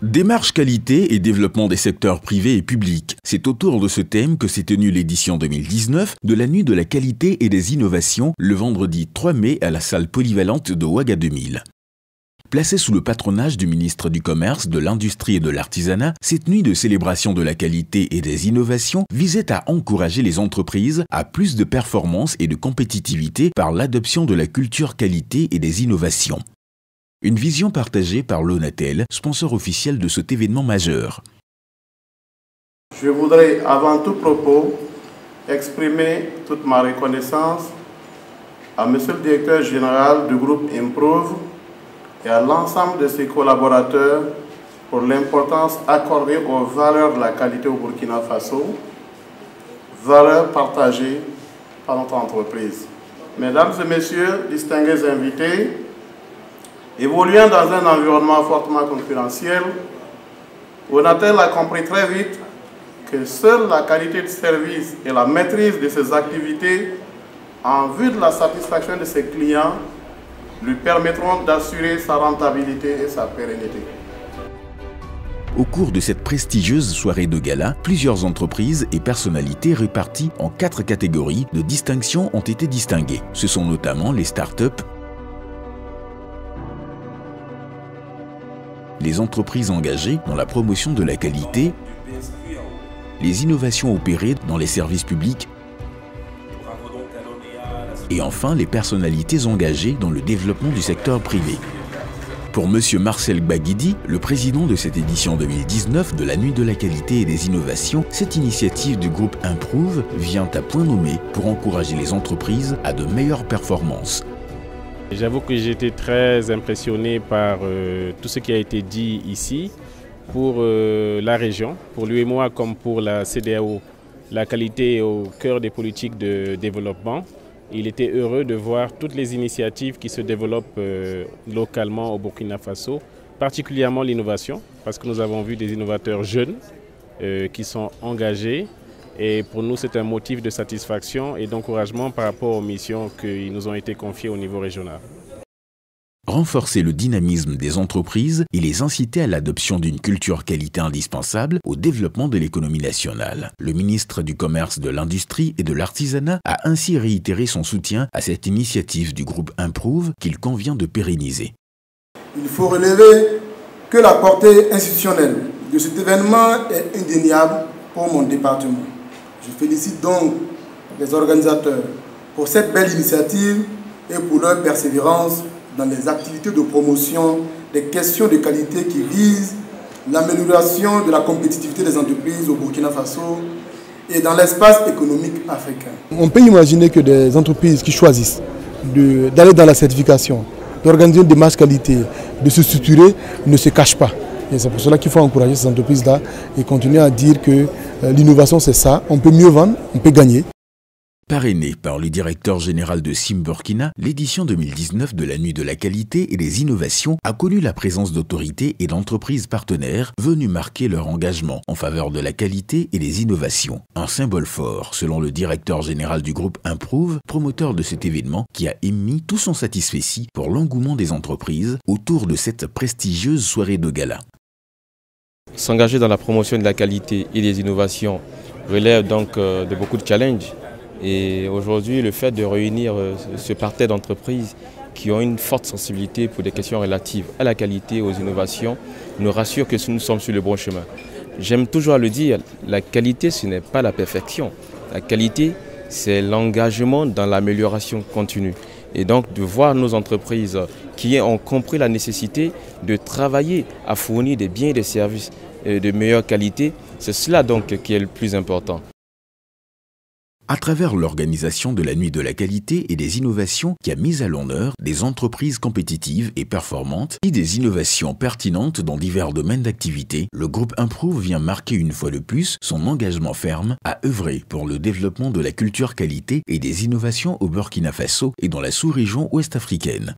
Démarche qualité et développement des secteurs privés et publics. C'est autour de ce thème que s'est tenue l'édition 2019 de la Nuit de la qualité et des innovations le vendredi 3 mai à la salle polyvalente de Ouaga 2000. Placée sous le patronage du ministre du Commerce, de l'Industrie et de l'Artisanat, cette nuit de célébration de la qualité et des innovations visait à encourager les entreprises à plus de performance et de compétitivité par l'adoption de la culture qualité et des innovations. Une vision partagée par l'Onatel, sponsor officiel de cet événement majeur. Je voudrais, avant tout propos, exprimer toute ma reconnaissance à Monsieur le Directeur Général du groupe Improve et à l'ensemble de ses collaborateurs pour l'importance accordée aux valeurs de la qualité au Burkina Faso, valeurs partagées par notre entreprise. Mesdames et messieurs, distingués invités, évoluant dans un environnement fortement concurrentiel, Onatel a compris très vite que seule la qualité de service et la maîtrise de ses activités en vue de la satisfaction de ses clients lui permettront d'assurer sa rentabilité et sa pérennité. Au cours de cette prestigieuse soirée de gala, plusieurs entreprises et personnalités réparties en 4 catégories de distinction ont été distinguées. Ce sont notamment les startups, les entreprises engagées dans la promotion de la qualité, les innovations opérées dans les services publics et enfin les personnalités engagées dans le développement du secteur privé. Pour M. Marcel Baguidi, le président de cette édition 2019 de la Nuit de la qualité et des innovations, cette initiative du groupe Improve vient à point nommé pour encourager les entreprises à de meilleures performances. J'avoue que j'ai été très impressionné par tout ce qui a été dit ici pour la région, pour l'UEMOA comme pour la CEDEAO. La qualité est au cœur des politiques de développement. Il était heureux de voir toutes les initiatives qui se développent localement au Burkina Faso, particulièrement l'innovation, parce que nous avons vu des innovateurs jeunes qui sont engagés. Et pour nous, c'est un motif de satisfaction et d'encouragement par rapport aux missions qui nous ont été confiées au niveau régional. Renforcer le dynamisme des entreprises et les inciter à l'adoption d'une culture qualité indispensable au développement de l'économie nationale. Le ministre du Commerce, de l'Industrie et de l'Artisanat a ainsi réitéré son soutien à cette initiative du groupe Improve qu'il convient de pérenniser. Il faut relever que la portée institutionnelle de cet événement est indéniable pour mon département. Je félicite donc les organisateurs pour cette belle initiative et pour leur persévérance dans les activités de promotion des questions de qualité qui visent l'amélioration de la compétitivité des entreprises au Burkina Faso et dans l'espace économique africain. On peut imaginer que des entreprises qui choisissent d'aller dans la certification, d'organiser une démarche qualité, de se structurer, ne se cachent pas. Et c'est pour cela qu'il faut encourager ces entreprises-là et continuer à dire que l'innovation c'est ça, on peut mieux vendre, on peut gagner. Parrainé par le directeur général de SIM Burkina, l'édition 2019 de la Nuit de la qualité et des innovations a connu la présence d'autorités et d'entreprises partenaires venues marquer leur engagement en faveur de la qualité et des innovations. Un symbole fort, selon le directeur général du groupe Improve, promoteur de cet événement, qui a émis tout son satisfecit pour l'engouement des entreprises autour de cette prestigieuse soirée de gala. S'engager dans la promotion de la qualité et des innovations relève donc de beaucoup de challenges. Et aujourd'hui, le fait de réunir ce parterre d'entreprises qui ont une forte sensibilité pour des questions relatives à la qualité et aux innovations nous rassure que nous sommes sur le bon chemin. J'aime toujours le dire, la qualité, ce n'est pas la perfection. La qualité, c'est l'engagement dans l'amélioration continue. Et donc de voir nos entreprises qui ont compris la nécessité de travailler à fournir des biens et des services de meilleure qualité, c'est cela donc qui est le plus important. À travers l'organisation de la Nuit de la qualité et des innovations qui a mis à l'honneur des entreprises compétitives et performantes et des innovations pertinentes dans divers domaines d'activité, le groupe Improve vient marquer une fois de plus son engagement ferme à œuvrer pour le développement de la culture qualité et des innovations au Burkina Faso et dans la sous-région ouest-africaine.